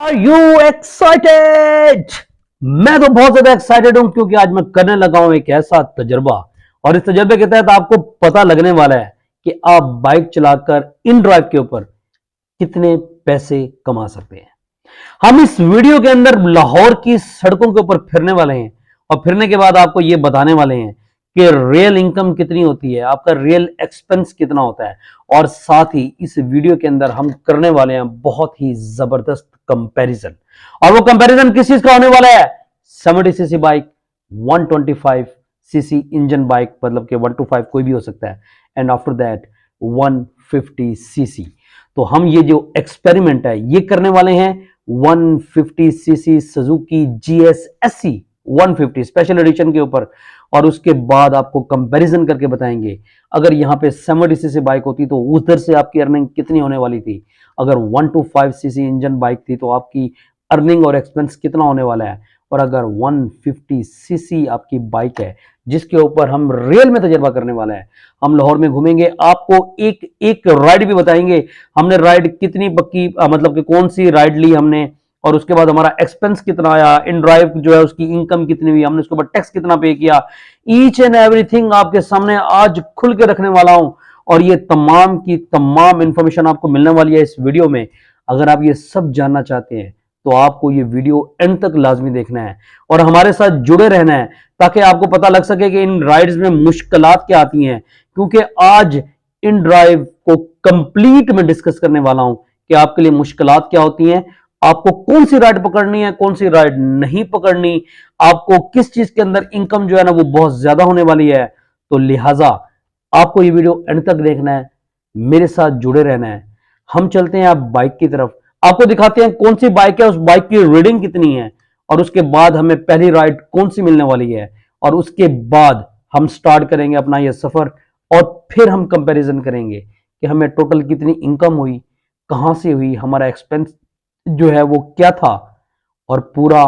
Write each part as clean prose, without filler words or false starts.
Are you excited? मैं तो बहुत ज्यादा एक्साइटेड हूं क्योंकि आज मैं करने लगा हूं एक ऐसा तजर्बा और इस तजर्बे के तहत आपको पता लगने वाला है कि आप बाइक चलाकर इन ड्राइव के ऊपर कितने पैसे कमा सकते हैं। हम इस वीडियो के अंदर लाहौर की सड़कों के ऊपर फिरने वाले हैं और फिरने के बाद आपको यह बताने वाले हैं कि रियल इनकम कितनी होती है, आपका रियल एक्सपेंस कितना होता है और साथ ही इस वीडियो के अंदर हम करने वाले हैं बहुत ही जबरदस्त कंपैरिजन। और वो कंपैरिजन किस चीज का होने वाला है? 70 CC bike, 125 CC engine bike, मतलब कि 125 कोई भी हो सकता है, एंड आफ्टर दैट 150 सीसी। तो हम ये जो एक्सपेरिमेंट है ये करने वाले हैं 150 CC Suzuki GSSC 150 special edition के ऊपर, और उसके बाद आपको कंपैरिजन करके बताएंगे अगर यहां पे 70 सीसी बाइक होती तो उधर से आपकी अर्निंग कितनी होने वाली थी, अगर 125 सीसी इंजन बाइक थी तो आपकी अर्निंग और एक्सपेंस कितना होने वाला है, और अगर 150 सीसी आपकी बाइक है जिसके ऊपर हम रियल में तजर्बा करने वाला है। हम लाहौर में घूमेंगे, आपको एक एक राइड भी बताएंगे हमने राइड कितनी पक्की, मतलब कि कौन सी राइड ली हमने, और उसके बाद हमारा एक्सपेंस कितना आया, इन ड्राइव जो है उसकी इनकम कितनी हुई, हमने उसके ऊपर टैक्स कितना पे किया। ईच एंड एवरीथिंग आपके सामने आज खुल के रखने वाला हूं और ये तमाम की तमाम इंफॉर्मेशन आपको मिलने वाली है इस वीडियो में। अगर आप ये सब जानना चाहते हैं तो आपको ये वीडियो एंड तक लाजमी देखना है और हमारे साथ जुड़े रहना है ताकि आपको पता लग सके कि इन राइड्स में मुश्किलात क्या आती हैं, क्योंकि आज इन ड्राइव को कंप्लीट में डिस्कस करने वाला हूं कि आपके लिए मुश्किलात क्या होती हैं, आपको कौन सी राइड पकड़नी है, कौन सी राइड नहीं पकड़नी, आपको किस चीज के अंदर इनकम जो है ना वो बहुत ज्यादा होने वाली है। तो लिहाजा आपको ये वीडियो एंड तक देखना है, मेरे साथ जुड़े रहना है। हम चलते हैं आप बाइक की तरफ, आपको दिखाते हैं कौन सी बाइक है, उस बाइक की रीडिंग कितनी है, और उसके बाद हमें पहली राइड कौन सी मिलने वाली है, और उसके बाद हम स्टार्ट करेंगे अपना यह सफर और फिर हम कंपैरिजन करेंगे कि हमें टोटल कितनी इनकम हुई, कहां से हुई, हमारा एक्सपेंस जो है वो क्या था, और पूरा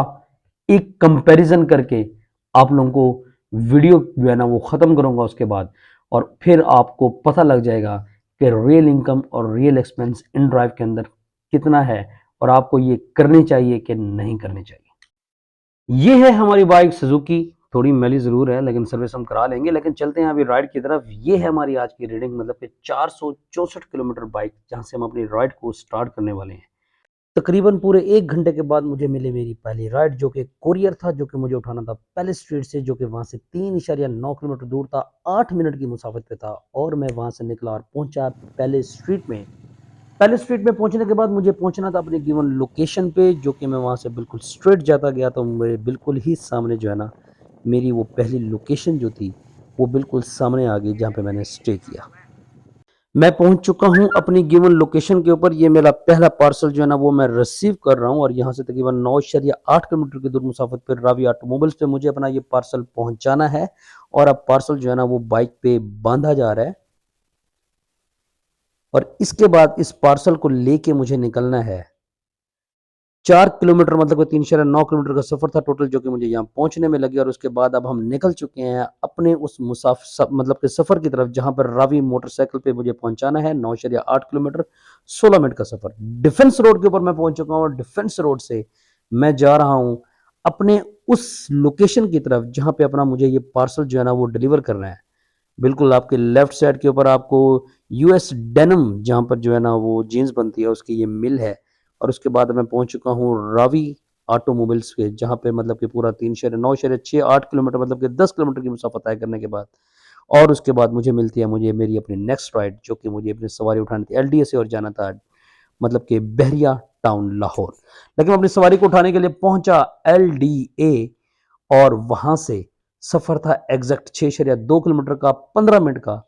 एक कंपैरिजन करके आप लोगों को वीडियो जो है ना वो खत्म करूंगा उसके बाद, और फिर आपको पता लग जाएगा कि रियल इनकम और रियल एक्सपेंस इन ड्राइव के अंदर कितना है और आपको ये करनी चाहिए कि नहीं करनी चाहिए। ये है हमारी बाइक सुजुकी, थोड़ी मैली जरूर है लेकिन सर्विस हम करा लेंगे। लेकिन चलते हैं अभी राइड की तरफ। ये है हमारी आज की रीडिंग, मतलब कि 464 किलोमीटर बाइक जहां से हम अपनी राइड को स्टार्ट करने वाले हैं। तकरीबन पूरे 1 घंटे के बाद मुझे मिली मेरी पहली राइड, जो कि कोरियर था, जो कि मुझे उठाना था पैलेस स्ट्रीट से, जो कि वहां से 3.9 किलोमीटर दूर था, 8 मिनट की मुसाफत पे था, और मैं वहां से निकला और पहुंचा पैलेस स्ट्रीट में। पैलेस स्ट्रीट में पहुंचने के बाद मुझे पहुंचना था अपनी गिवन लोकेशन पे, जो कि मैं वहां से बिल्कुल स्ट्रेट जाता गया तो मेरे बिल्कुल ही सामने जो है ना मेरी वो पहली लोकेशन जो थी वो बिल्कुल सामने आ गई जहां पे मैंने स्टे किया। मैं पहुंच चुका हूं अपनी गिवन लोकेशन के ऊपर। ये मेरा पहला पार्सल जो है ना वो मैं रिसीव कर रहा हूं, और यहां से तकरीबन 9.8 किलोमीटर की दूर मुसाफत पर रावी ऑटोमोबाइल्स पे मुझे अपना ये पार्सल पहुंचाना है, और अब पार्सल जो है ना वो बाइक पे बांधा जा रहा है, और इसके बाद इस पार्सल को लेके मुझे निकलना है 4 किलोमीटर, मतलब कि 3.9 किलोमीटर का सफर था टोटल, जो कि मुझे यहाँ पहुंचने में लगी। और उसके बाद अब हम निकल चुके हैं अपने उस मुसाफिर मतलब के सफर की तरफ, जहां पर रावी मोटरसाइकिल पे मुझे पहुंचाना है 9.8 किलोमीटर, 16 मिनट का सफर। डिफेंस रोड के ऊपर मैं पहुंच चुका हूँ, और डिफेंस रोड से मैं जा रहा हूँ अपने उस लोकेशन की तरफ जहां पे अपना मुझे ये पार्सल जो है ना वो डिलीवर करना है। बिल्कुल आपके लेफ्ट साइड के ऊपर आपको US डेनिम, जहां पर जो है ना वो जीन्स बनती है, उसकी ये मिल है। और उसके बाद मैं पहुंच चुका हूँ रावी ऑटोमोबाइल्स के, जहां पे मतलब कि पूरा 3.9 6 8 किलोमीटर, मतलब कि 10 किलोमीटर की मुसाफत तय करने के बाद, और उसके बाद मुझे मेरी अपनी नेक्स्ट राइड, जो कि मुझे अपनी सवारी उठानी थी LDA से और जाना था मतलब कि बहरिया टाउन लाहौर। लेकिन मैं अपनी सवारी को उठाने के लिए पहुंचा LDA, और वहां से सफर था एग्जैक्ट 6.2 किलोमीटर का, 15 मिनट का,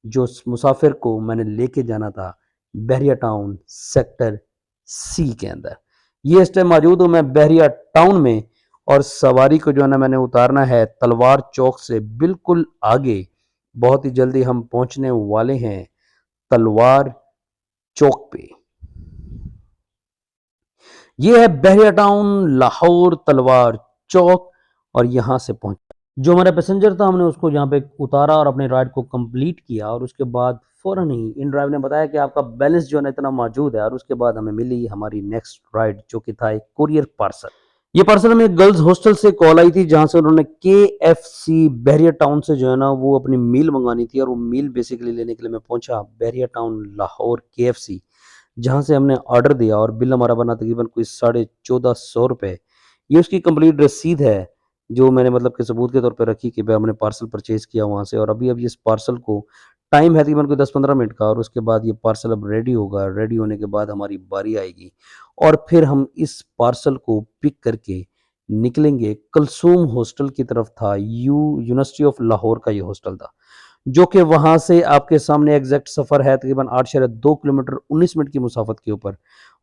जो मुसाफिर को मैंने लेके जाना था बहरिया टाउन सेक्टर C के अंदर। ये इस टाइम मौजूद हूं मैं बहरिया टाउन में, और सवारी को जो है ना मैंने उतारना है तलवार चौक से बिल्कुल आगे। बहुत ही जल्दी हम पहुंचने वाले हैं तलवार चौक पे। ये है बहरिया टाउन लाहौर तलवार चौक, और यहां से पहुंच जो हमारा पैसेंजर था हमने उसको यहाँ पे उतारा और अपने राइड को कंप्लीट किया और उसके बाद फ़ौरन ही इन ड्राइवर ने बताया कि आपका बैलेंस जो है ना इतना मौजूद है और उसके बाद हमें मिली हमारी नेक्स्ट राइड जो कि था एक कोरियर पार्सल। ये पार्सल हमें गर्ल्स हॉस्टल से कॉल आई थी जहाँ से उन्होंने KFC बहरिया टाउन से जो है ना वो अपनी मील मंगानी थी और वो मील बेसिकली लेने के लिए मैं पहुंचा बहरिया टाउन लाहौर KFC, जहाँ से हमने ऑर्डर दिया और बिल हमारा बना तकरीबन कोई 1450 रुपये। ये उसकी कंप्लीट रसीद है जो मैंने मतलब कि सबूत के तौर पे रखी कि भाई हमने पार्सल परचेज़ किया वहाँ से और अभी इस पार्सल को टाइम है तकरीबन कोई 10-15 मिनट का और उसके बाद ये पार्सल अब रेडी होगा। रेडी होने के बाद हमारी बारी आएगी और फिर हम इस पार्सल को पिक करके निकलेंगे कलसूम हॉस्टल की तरफ था। यूनिवर्सिटी ऑफ लाहौर का ये हॉस्टल था, जो कि वहाँ से आपके सामने एग्जैक्ट सफ़र है तकरीबन 8.2 किलोमीटर 19 मिनट की मुसाफत के ऊपर।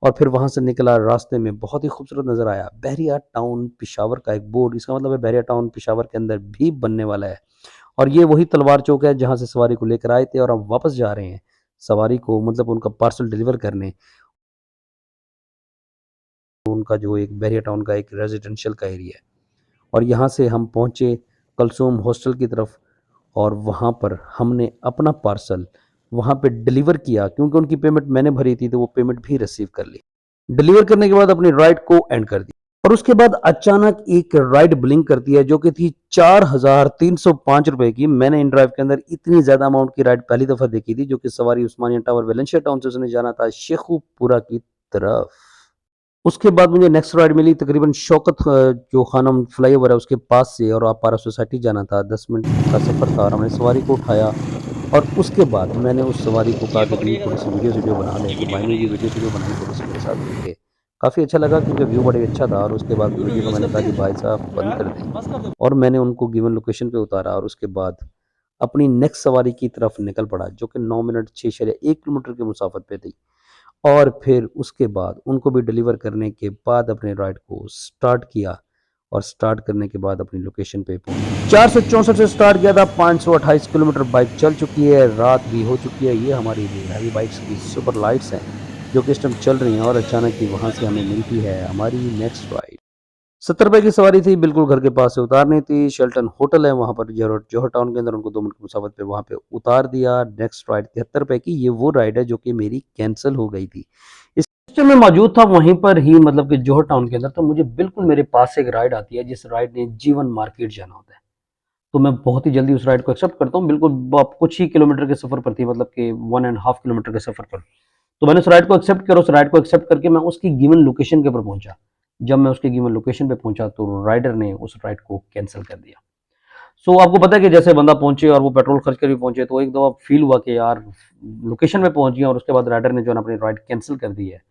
और फिर वहाँ से निकला, रास्ते में बहुत ही खूबसूरत नज़र आया बहरिया टाउन पेशावर का एक बोर्ड, इसका मतलब है बहरिया टाउन पेशावर के अंदर भी बनने वाला है। और ये वही तलवार चौक है जहाँ से सवारी को लेकर आए थे और हम वापस जा रहे हैं सवारी को मतलब उनका पार्सल डिलीवर करने। उनका जो एक बहरिया टाउन का एक रेजिडेंशियल का एरिया है और यहाँ से हम पहुँचे कलसूम हॉस्टल की तरफ और वहाँ पर हमने अपना पार्सल वहाँ पे डिलीवर किया क्योंकि उनकी पेमेंट मैंने भरी थी तो वो पेमेंट भी रिसीव कर ली। डिलीवर करने के बाद अपनी राइड को एंड कर दी और उसके बाद अचानक एक राइड ब्लिंक करती है जो कि थी 4305 रुपए की। मैंने इन ड्राइव के अंदर इतनी ज्यादा अमाउंट की राइड पहली दफा देखी थी, जो कि सवारी उस्मानिया टावर वेलेंशिया टाउन से उसने जाना था शेखुपुरा की तरफ। उसके बाद मुझे नेक्स्ट राइड मिली तकरीबन शौकत जो खानम फ्लाईओवर है उसके पास से और आप पारा सोसाइटी जाना था। 10 मिनट का सफ़र था और हमने सवारी को उठाया और उसके बाद मैंने उस सवारी को कहा कि भाई थोड़ी सी वीडियो बना ले, तो भाई ने ये वीडियो बनाई थोड़ी सी मेरे साथ मिलके। काफ़ी अच्छा लगा क्योंकि व्यू बड़ा ही अच्छा था और उसके बाद वीडियो को मैंने कहा कि भाई साहब बंद कर दें और मैंने उनको गिवन लोकेशन पे उतारा और उसके बाद अपनी नेक्स्ट सवारी की तरफ निकल पड़ा जो कि 9 मिनट 6.1 किलोमीटर की मुसाफत पे थी। और फिर उसके बाद उनको भी डिलीवर करने के बाद अपने राइड को स्टार्ट किया और स्टार्ट करने के बाद अपनी लोकेशन पे पहुंचे। 464 से स्टार्ट किया था, 528 किलोमीटर बाइक चल चुकी है, रात भी हो चुकी है। ये हमारी हैवी बाइक्स की सुपर लाइट्स हैं जो कि इस टाइम चल रही हैं और अचानक ही वहाँ से हमें मिलती है हमारी नेक्स्ट राइड। 70 रुपए की सवारी थी, बिल्कुल घर के पास से उतारनी थी। शेल्टन होटल है वहाँ पर जौहर टाउन के अंदर, उनको 2 मिनट की मुसाफत पे वहाँ पे उतार दिया। नेक्स्ट राइड 73 रुपए की, ये वो राइड है जो कि मेरी कैंसिल हो गई थी। इस टाइम मैं मौजूद था वहीं पर ही मतलब कि जौहर टाउन के अंदर, तो मुझे बिल्कुल मेरे पास से एक राइड आती है जिस राइड ने जीवन मार्केट जाना होता है। तो मैं बहुत ही जल्दी उस राइड को एक्सेप्ट करता हूँ, बिल्कुल कुछ ही किलोमीटर के सफर पर थी, मतलब कि 1.5 किलोमीटर के सफर पर। तो मैंने उस राइड को एक्सेप्ट किया, उस राइड को एक्सेप्ट करके मैं उसकी गिवन लोकेशन के ऊपर पहुंचा। जब मैं उसकी गिवन लोकेशन पे पहुंचा तो राइडर ने उस राइड को कैंसिल कर दिया। सो आपको पता है कि जैसे बंदा पहुंचे और वो पेट्रोल खर्च कर भी पहुंचे तो एक दफा फील हुआ कि यार लोकेशन पे पहुंच गया और उसके बाद राइडर ने जो है अपनी राइड कैंसिल कर दी है।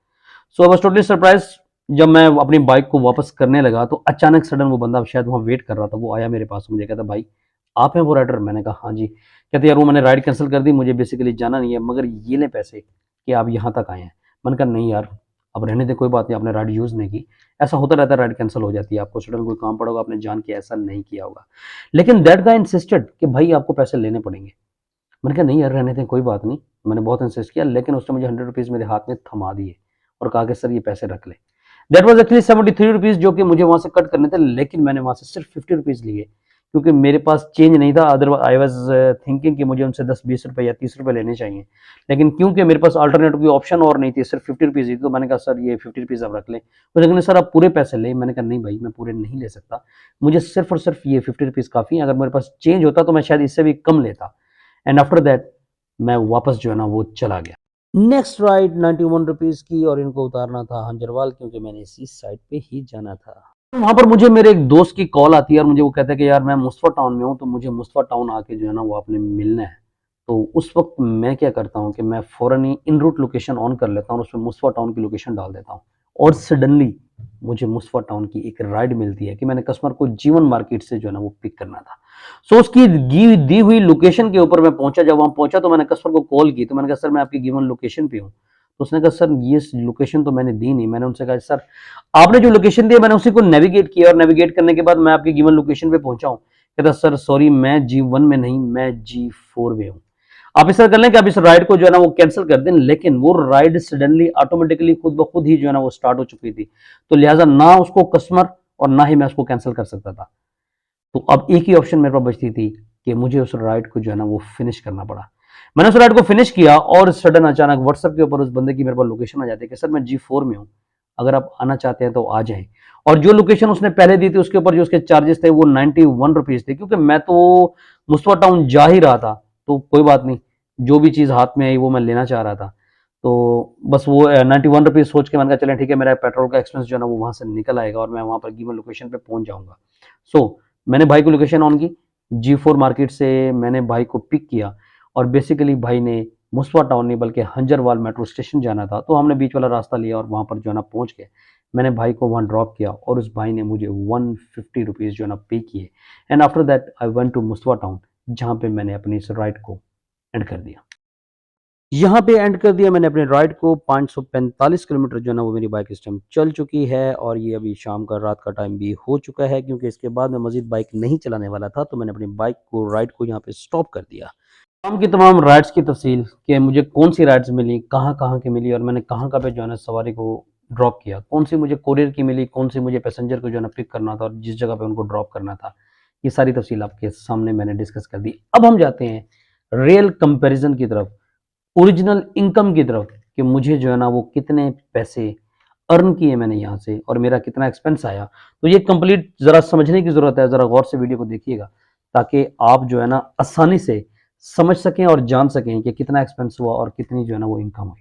सो आई वाज टोटली सरप्राइज। जब मैं अपनी बाइक को वापस करने लगा तो अचानक सडन वो बंदा शायद वहाँ वेट कर रहा था, वो आया मेरे पास, मुझे कहता भाई आप हैं वो राइडर? मैंने कहा हाँ जी। कहते यार वो मैंने राइड कैंसिल कर दी, मुझे बेसिकली जाना नहीं है, मगर ये ले पैसे कि आप यहाँ तक आए हैं। मैंने कहा नहीं यार अब रहने दे, कोई बात नहीं, आपने राइड यूज़ नहीं की, ऐसा होता रहता है, राइड कैंसिल हो जाती है, आपको सडन कोई काम पड़ा होगा, आपने जान के ऐसा नहीं किया होगा। लेकिन दैट गाय इंसिस्टेड कि भाई आपको पैसे लेने पड़ेंगे। मैंने कहा नहीं यार रहने दें, कोई बात नहीं। मैंने बहुत इंसिस्ट किया लेकिन उसने मुझे 100 रुपीज़ मेरे हाथ में थमा दिए और कहा कि सर ये पैसे रख ले। दैट वाज एक्चुअली 73 रुपीज़ जो कि मुझे वहाँ से कट करने थे, लेकिन मैंने वहाँ से सिर्फ 50 रुपीज़ लिए क्योंकि मेरे पास चेंज नहीं था। अदरवाइज आई वाज थिंकिंग कि मुझे उनसे 10-20 रुपए या 30 रुपए लेने चाहिए, लेकिन क्योंकि मेरे पास अल्टरनेटिव कोई ऑप्शन और नहीं थी, सिर्फ 50 रुपीज़ ही, तो मैंने कहा सर ये 50 रुपीज़ आप रख लें। तो लेकिन सर आप पूरे पैसे लें। मैंने कहा नहीं भाई मैं पूरे नहीं ले सकता, मुझे सिर्फ और सिर्फ ये 50 रुपीज़ काफ़ी है, अगर मेरे पास चेंज होता तो मैं शायद इससे भी कम लेता। एंड आफ्टर दैट मैं वापस जो है ना वो चला गया। नेक्स्ट राइड 91 रुपीज़ की और इनको उतारना था हंजरवाल क्योंकि मैंने इसी साइड पे ही जाना था। वहाँ पर मुझे मेरे एक दोस्त की कॉल आती है और मुझे वो कहता है कि यार मैं मुस्तफा टाउन में हूँ, तो मुझे मुस्तफा टाउन आके जो है ना वो आपने मिलना है। तो उस वक्त मैं क्या करता हूँ कि मैं फ़ौरन ही इन रूट लोकेशन ऑन कर लेता हूँ और उसमें मुस्तफा टाउन की लोकेशन डाल देता हूँ और सडनली मुझे मुस्तफा टाउन की एक राइड मिलती है कि मैंने कस्टमर को जीवन मार्केट से जो है ना वो पिक करना था। सो उसकी दी हुई लोकेशन के ऊपर मैं पहुंचा। जब वहां पहुंचा तो मैंने कस्टमर को कॉल की, तो मैंने कहा सर मैं आपकी गिवन लोकेशन पे हूँ। तो उसने कहा सर ये लोकेशन तो मैंने दी नहीं। मैंने उनसे कहा सर आपने जो लोकेशन दी मैंने उसी को नेविगेट किया और नेविगेट करने के बाद मैं आपकी गिवन लोकेशन पे पहुंचा हूँ। कहता सर सॉरी मैं G1 में नहीं, मैं G4 में हूँ। आप इस तरह कर लें कि आप इस राइड को जो है ना वो कैंसिल कर दें। लेकिन वो राइड सडनली ऑटोमेटिकली खुद ब खुद ही जो है ना वो स्टार्ट हो चुकी थी, तो लिहाजा ना उसको कस्टमर और ना ही मैं उसको कैंसिल कर सकता था। तो अब एक ही ऑप्शन मेरे पास बचती थी कि मुझे उस राइड को जो है ना वो फिनिश करना पड़ा। मैंने उस राइड को फिनिश किया और सडन अचानक व्हाट्सएप के ऊपर उस बंदे की मेरे पास लोकेशन आ जाती है कि सर मैं G4 में हूँ, अगर आप आना चाहते हैं तो आ जाएं। और जो लोकेशन उसने पहले दी थी उसके ऊपर जो उसके चार्जेस थे वो 91 रुपीज थे, क्योंकि मैं तो मुस्तफा टाउन जा ही रहा था, तो कोई बात नहीं, जो भी चीज़ हाथ में आई वो मैं लेना चाह रहा था। तो बस वो 91 रुपीज सोच के मैंने कहा चलें ठीक है, मेरा पेट्रोल का एक्सपेंस जो है ना वो वहाँ से निकल आएगा और मैं वहाँ पर गिवन लोकेशन पे पहुंच जाऊंगा। मैंने भाई को लोकेशन ऑन की, G4 मार्केट से मैंने भाई को पिक किया और बेसिकली भाई ने मुस्वा टाउन नहीं बल्कि हंजरवाल मेट्रो स्टेशन जाना था, तो हमने बीच वाला रास्ता लिया और वहाँ पर जो है ना पहुँच गए। मैंने भाई को वहाँ ड्रॉप किया और उस भाई ने मुझे 150 रुपीज़ जो है ना पे किए। And after that I went to मुस्वा टाउन, जहाँ पे मैंने अपनी इस राइड को एंड कर दिया। यहाँ पे एंड कर दिया मैंने अपने राइड को। 545 किलोमीटर जो है ना वो मेरी बाइक इस टाइम चल चुकी है और ये अभी शाम का रात का टाइम भी हो चुका है, क्योंकि इसके बाद मैं मज़ीद बाइक नहीं चलाने वाला था, तो मैंने अपनी बाइक को राइड को यहाँ पे स्टॉप कर दिया। तमाम की तमाम राइड्स की तफसील कि मुझे कौन सी राइड्स मिली, कहाँ-कहाँ की मिली और मैंने कहाँ-कहाँ पे जो है ना सवारी को ड्रॉप किया, कौन सी मुझे कोरियर की मिली, कौन सी मुझे पैसेंजर को जो है ना पिक करना था और जिस जगह पे उनको ड्रॉप करना था, ये सारी तफसील आपके सामने मैंने डिस्कस कर दी। अब हम जाते हैं रियल कंपैरिजन की तरफ, ओरिजिनल इनकम की तरफ, कि मुझे जो है ना वो कितने पैसे अर्न किए मैंने यहाँ से और मेरा कितना एक्सपेंस आया। तो ये कंप्लीट ज़रा समझने की ज़रूरत है, ज़रा गौर से वीडियो को देखिएगा ताकि आप जो है ना आसानी से समझ सकें और जान सकें कि कितना एक्सपेंस हुआ और कितनी जो है ना वो इनकम हुई।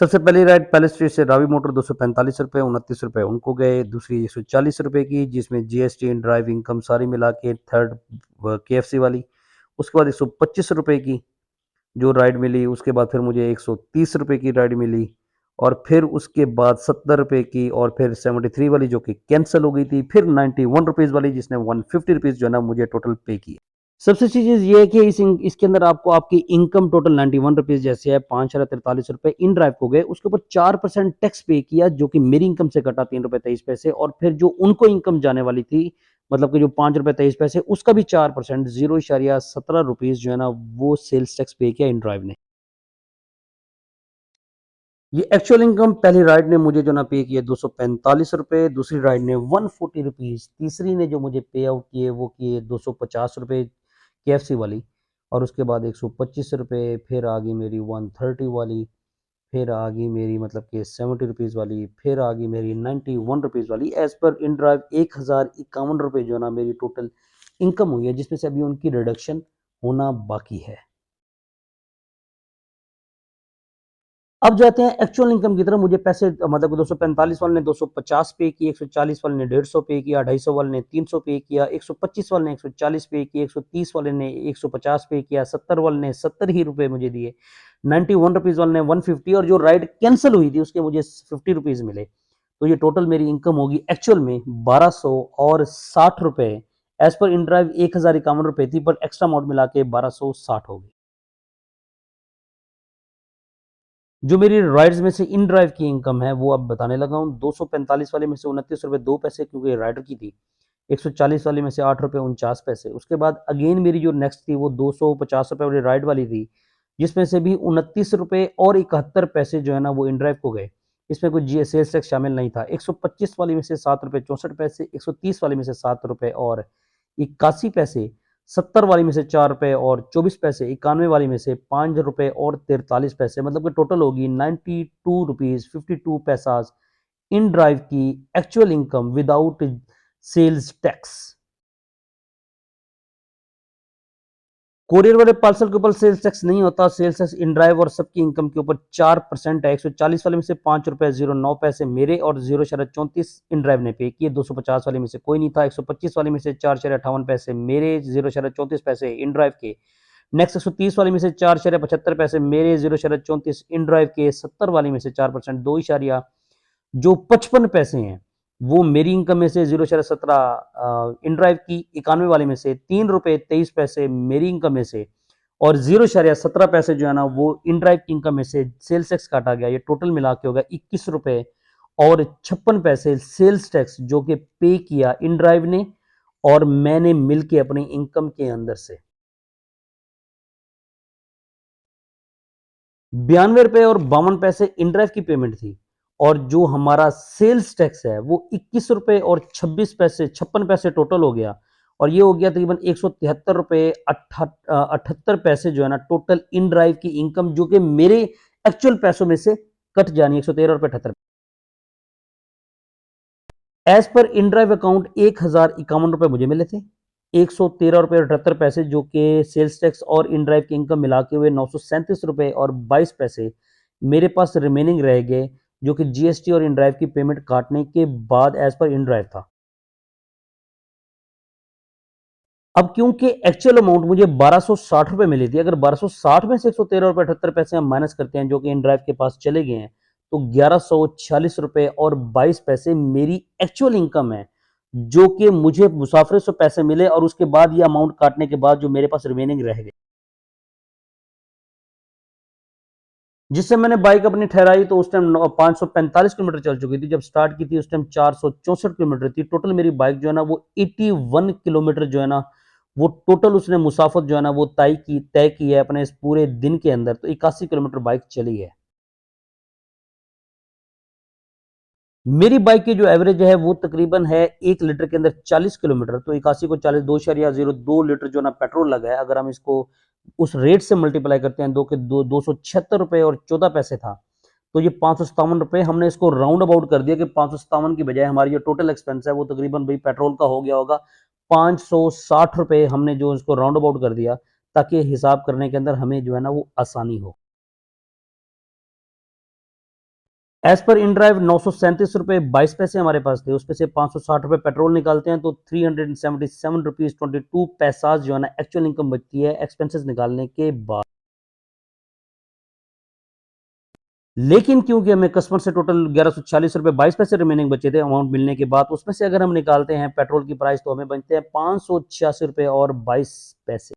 सबसे पहली राइड पैलेस स्ट्रीट से रावी मोटर 245 रुपये, 29 रुपये उनको गए। दूसरी 140 रुपये की, जिसमें जीएसटी इन ड्राइव इनकम सारी मिला के थर्ड KFC वाली। उसके बाद 125 रुपये की जो राइड मिली, उसके बाद फिर मुझे 130 रुपये की राइड मिली और फिर उसके बाद 70 रुपये की और फिर 73 वाली जो कि कैंसिल हो गई थी, फिर 91 रुपीज़ वाली जिसने 150 रुपीज़ जो है ना मुझे टोटल पे किए। सबसे अच्छी चीज़ ये है कि इसके अंदर आपको आपकी इनकम टोटल 91 रुपीज़ जैसे है, 5,43 रुपये इन ड्राइव को गए, उसके ऊपर 4% टैक्स पे किया जो कि मेरी इनकम से कटा 3 रुपये 23 पैसे, और फिर जो उनको इनकम जाने वाली थी मतलब कि जो 5 रुपये 23 पैसे उसका भी 4% 0.17 रुपीज़ जो है ना वो सेल्स टैक्स पे किया इन ड्राइव ने। ये एक्चुअल इनकम पहली राइड ने मुझे जो ना पे किए 245 रुपये, दूसरी राइड ने 140 रुपीज़, तीसरी ने जो मुझे पे आउट किए वो किए 250 रुपये KFC वाली, और उसके बाद 125 रुपये, फिर आ गई मेरी 130 वाली, फिर आ गई मेरी मतलब कि 70 रुपीज़ वाली, फिर आ गई मेरी 91 रुपीज़ वाली। एज पर इन ड्राइव 1051 रुपये जो ना मेरी टोटल इनकम हुई है, जिसमें से अभी उनकी रिडक्शन होना बाकी है। अब जाते हैं एक्चुअल इनकम की तरफ। मुझे पैसे मतलब 245 वाले ने 250 पे किए, 140 वाले ने 150 पे किया, 250 वाले ने 300 पे किया, 125 वाले ने 140 पे किए, 130 वाले ने 150 पे किया, 70 वाले ने 70 ही रुपए मुझे दिए, 91 रुपीज़ वाले ने 150, और जो राइड कैंसिल हुई थी उसके मुझे 50 रुपीज़ मिले। तो ये टोटल मेरी इनकम होगी एक्चुअल में 1260 रुपए। एज पर इन ड्राइव 1051 रुपए थी, पर एक्स्ट्रा अमाउंट मिला के 1260 हो गई। जो मेरी राइड्स में से इन ड्राइव की इनकम है वो अब बताने लगा हूँ। 245 वाले में से 29 रुपये 2 पैसे क्योंकि राइडर की थी, 140 वाले में से 8 रुपये 49 पैसे। उसके बाद अगेन मेरी जो नेक्स्ट थी वो 250 रुपये वाली राइड वाली थी, जिसमें से भी 29 रुपये और 71 पैसे जो है ना वो इन ड्राइव को गए। इसमें कोई जी सेल्स टैक्स शामिल नहीं था। 125 वाली में से 7 रुपये 64 पैसे, 130 वाली में से 7 रुपये और 81 पैसे, 70 वाली में से 4 रुपये और 24 पैसे, 91 वाली में से 5 रुपये और 43 पैसे, मतलब कि टोटल होगी 92 रुपीज़ 52 पैसा इन ड्राइव की actual income without sales tax. Courier वाले पार्सल के ऊपर सेल्स टैक्स नहीं होता। सेल्स टैक्स इन ड्राइव और सबकी इनकम के ऊपर 4% है। 140 वाले में से 5 रुपये 09 पैसे मेरे और 0.34 इन ड्राइव ने पे किए। 250 वाले में से कोई नहीं था। 125 वाले में से 4.58 पैसे मेरे, 0.34 पैसे इन ड्राइव के। नेक्स्ट 130 वाले में से 4.75 पैसे मेरे, 0.34 इन ड्राइव के। 70 वाले में से 4% 2 जो 55 पैसे हैं वो मेरी इनकम में से, 0.17 इन ड्राइव की। 91 वाले में से 3 रुपये 23 पैसे मेरी इनकम में से, और 0.17 पैसे जो है ना वो इन ड्राइव की इनकम में से सेल्स टैक्स काटा गया। ये टोटल मिला के होगा 21 रुपये और 56 पैसे सेल्स टैक्स जो कि पे किया इन ड्राइव ने और मैंने मिलके अपनी इनकम के अंदर से। 92 रुपये और 52 पैसे इन ड्राइव की पेमेंट थी, और जो हमारा सेल्स टैक्स है वो 21 रुपये और 26 पैसे 56 पैसे टोटल हो गया, और ये हो गया तकरीबन 173 रुपये 78 पैसे जो है ना टोटल इन ड्राइव की इनकम, जो कि मेरे एक्चुअल पैसों में से कट जानी 113 रुपये 78। As per in drive account 1051 रुपये मुझे मिले थे, 113 रुपये 78 पैसे जो कि सेल्स टैक्स और इन ड्राइव की इनकम मिला के हुए 937 रुपये और 22 पैसे मेरे पास रिमेनिंग रह गए, जो कि जीएसटी और इन ड्राइव की पेमेंट काटने के बाद एज पर इन ड्राइव था। अब क्योंकि एक्चुअल अमाउंट मुझे 1260 रुपए मिली थी, अगर 1260 में से 113 रुपये 78 पैसे हम माइनस करते हैं जो कि इन ड्राइव के पास चले गए हैं, तो 1146 रुपए और 22 पैसे मेरी एक्चुअल इनकम है, जो कि मुझे मुसाफिर से पैसे मिले और उसके बाद ये अमाउंट काटने के बाद जो मेरे पास रिमेनिंग रह गए। जिससे मैंने बाइक अपनी ठहराई तो उस टाइम 545 किलोमीटर चल चुकी थी, जब स्टार्ट की थी उस टाइम 464 किलोमीटर थी। टोटल मेरी बाइक जो है ना वो 81 किलोमीटर जो है ना वो टोटल उसने मुसाफत जो है ना वो तय की है अपने इस पूरे दिन के अंदर, तो 81 किलोमीटर बाइक चली है। मेरी बाइक की जो एवरेज है वो तकरीबन है 1 लीटर के अंदर 40 किलोमीटर, तो 81 को 40 2.02 लीटर जो ना पेट्रोल लगा है, अगर हम इसको उस रेट से मल्टीप्लाई करते हैं दो के 276 रुपए और 14 पैसे था, तो ये 557 रुपए हमने इसको राउंड अबाउट कर दिया कि 557 की बजाय हमारी जो टोटल एक्सपेंस है वो तकरीबन भाई पेट्रोल का हो गया होगा 560 रुपए, हमने जो इसको राउंड अबाउट कर दिया ताकि हिसाब करने के अंदर हमें जो है ना वो आसानी हो। एज पर इन ड्राइव 937 रुपए 22 पैसे हमारे पास थे, उसमें से 560 रुपए पेट्रोल निकालते हैं तो 377 रुपीज 22 पैसा जो है ना एक्चुअल इनकम बचती है एक्सपेंसेस निकालने के बाद। लेकिन क्योंकि हमें कस्टमर से टोटल 1146 रुपए 22 पैसे रिमेनिंग बचे थे अमाउंट मिलने के बाद, उसमें से अगर हम निकालते हैं पेट्रोल की प्राइस तो हमें बनते हैं 586 रुपए और 22 पैसे।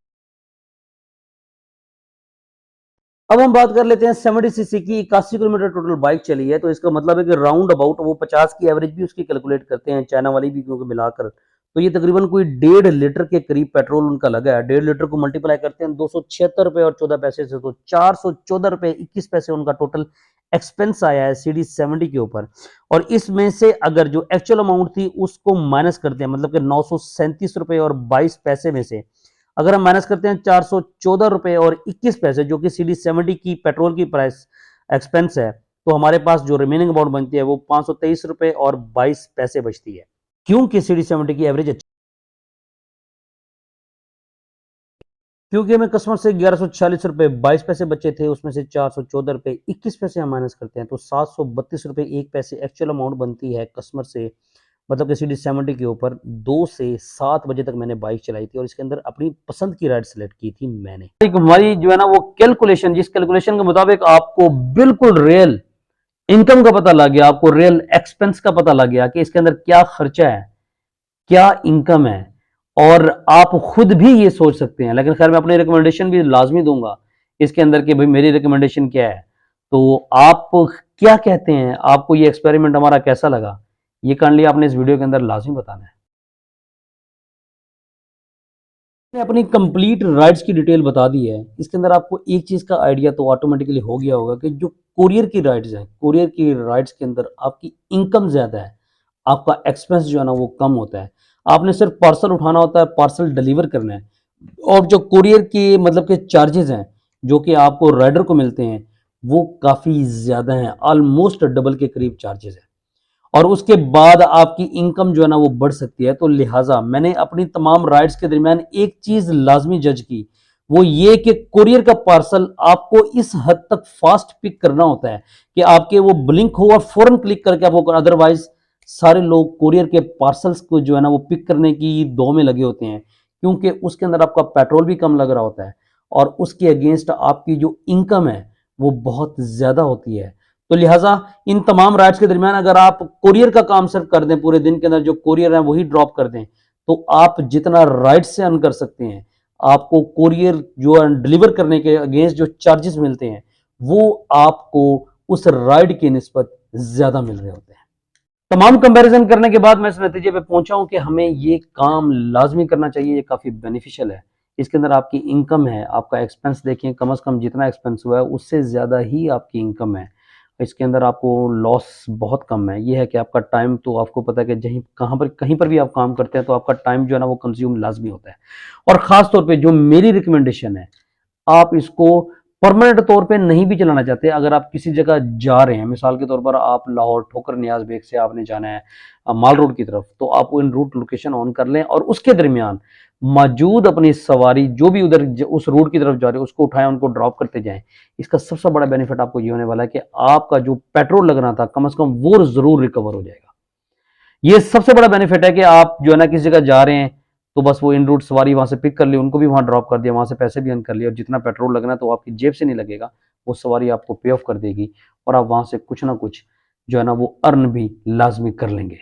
अब हम बात कर लेते हैं 70 सीसी की, 81 किलोमीटर टोटल बाइक चली है, तो इसका मतलब है कि राउंड अबाउट वो 50 की एवरेज भी उसकी कैलकुलेट करते हैं चाइना वाली भी क्योंकि मिलाकर, तो ये तकरीबन कोई 1.5 लीटर के करीब पेट्रोल उनका लगा है। 1.5 लीटर को मल्टीप्लाई करते हैं 276 रुपए और 14 पैसे से, तो 414 रुपए 21 पैसे उनका टोटल एक्सपेंस आया है CD70 के ऊपर। और इसमें से अगर जो एक्चुअल अमाउंट थी उसको माइनस करते हैं, मतलब कि 937 रुपए और 22 पैसे में से अगर हम माइनस करते हैं 414 रुपए और 21 पैसे जो कि CD70 की पेट्रोल की प्राइस एक्सपेंस है, तो हमारे पास जो रिमेनिंग अमाउंट बनती है वो 523 रुपए और 22 पैसे बचती है, क्योंकि CD70 की एवरेज अच्छी, क्योंकि हमें कस्टमर से 1146 रुपए 22 पैसे बचे थे, उसमें से 414 रुपए 21 पैसे हम माइनस करते हैं तो 732 रुपए 1 पैसे एक्चुअल अमाउंट बनती है कस्टमर से, मतलब कि CD70 के ऊपर। 2 से 7 बजे तक मैंने बाइक चलाई थी और इसके अंदर अपनी पसंद की राइड सेलेक्ट की थी मैंने। एक हमारी जो है ना वो कैलकुलेशन, जिस कैलकुलेशन के मुताबिक आपको बिल्कुल रियल इनकम का पता लग गया, आपको रियल एक्सपेंस का पता लग गया कि इसके अंदर क्या खर्चा है क्या इनकम है, और आप खुद भी ये सोच सकते हैं। लेकिन खैर मैं अपनी रिकमेंडेशन भी लाजमी दूंगा इसके अंदर कि भाई मेरी रिकमेंडेशन क्या है, तो आप क्या कहते हैं, आपको ये एक्सपेरिमेंट हमारा कैसा लगा, ये काइंडली आपने इस वीडियो के अंदर लाजमी बताना है। मैंने अपनी कंप्लीट राइड्स की डिटेल बता दी है, इसके अंदर आपको एक चीज़ का आइडिया तो ऑटोमेटिकली हो गया होगा कि जो कोरियर की राइड्स हैं, कोरियर की राइड्स के अंदर आपकी इनकम ज़्यादा है, आपका एक्सपेंस जो है ना वो कम होता है। आपने सिर्फ पार्सल उठाना होता है, पार्सल डिलीवर करना है, और जो कोरियर के मतलब के चार्जेस हैं जो कि आपको राइडर को मिलते हैं वो काफ़ी ज़्यादा हैं, ऑलमोस्ट डबल के करीब चार्जेस हैं, और उसके बाद आपकी इनकम जो है ना वो बढ़ सकती है। तो लिहाजा मैंने अपनी तमाम राइड्स के दरमियान एक चीज लाजमी जज की, वो ये कि कुरियर का पार्सल आपको इस हद तक फास्ट पिक करना होता है कि आपके वो ब्लिंक हो और फौरन क्लिक करके आपको, अदरवाइज सारे लोग कुरियर के पार्सल्स को जो है ना वो पिक करने की दो में लगे होते हैं, क्योंकि उसके अंदर आपका पेट्रोल भी कम लग रहा होता है और उसके अगेंस्ट आपकी जो इनकम है वो बहुत ज्यादा होती है। तो लिहाजा इन तमाम राइड्स के दरमियान अगर आप कोरियर का काम सिर्फ कर दें, पूरे दिन के अंदर जो कोरियर है वही ड्रॉप कर दें, तो आप जितना राइड से अर्न कर सकते हैं, आपको कोरियर जो डिलीवर करने के अगेंस्ट जो चार्जेस मिलते हैं वो आपको उस राइड की निस्बत ज्यादा मिल रहे होते हैं। तमाम कंपैरिजन करने के बाद मैं इस नतीजे पे पहुंचा हूं कि हमें ये काम लाजमी करना चाहिए, ये काफ़ी बेनिफिशियल है। इसके अंदर आपकी इनकम है, आपका एक्सपेंस देखें, कम से कम जितना एक्सपेंस हुआ है उससे ज़्यादा ही आपकी इनकम है। इसके अंदर आपको लॉस बहुत कम है। ये है कि आपका टाइम, तो आपको पता है कि जहीं कहाँ पर कहीं पर भी आप काम करते हैं तो आपका टाइम जो है ना वो कंज्यूम लाजमी होता है। और ख़ास तौर पे जो मेरी रिकमेंडेशन है, आप इसको परमानेंट तौर पे नहीं भी चलाना चाहते, अगर आप किसी जगह जा रहे हैं, मिसाल के तौर पर आप लाहौर ठोकर नियाज बेग से आपने जाना है माल रोड की तरफ, तो आप इन रूट लोकेशन ऑन कर लें और उसके दरमियान मौजूद अपनी सवारी जो भी उधर उस रूट की तरफ जा रहे हो उसको उठाएं, उनको ड्रॉप करते जाएं। इसका सबसे बड़ा बेनिफिट आपको ये होने वाला है कि आपका जो पेट्रोल लग रहा था कम से कम वो जरूर रिकवर हो जाएगा। ये सबसे बड़ा बेनिफिट है कि आप जो है ना किसी जगह जा रहे हैं तो बस वो इन रूट सवारी वहां से पिक कर ली, उनको भी वहां ड्रॉप कर दिया, वहां से पैसे भी अर्न कर लिए और जितना पेट्रोल लगना है तो आपकी जेब से नहीं लगेगा, वो सवारी आपको पे ऑफ कर देगी और आप वहां से कुछ ना कुछ जो है ना वो अर्न भी लाजमी कर लेंगे।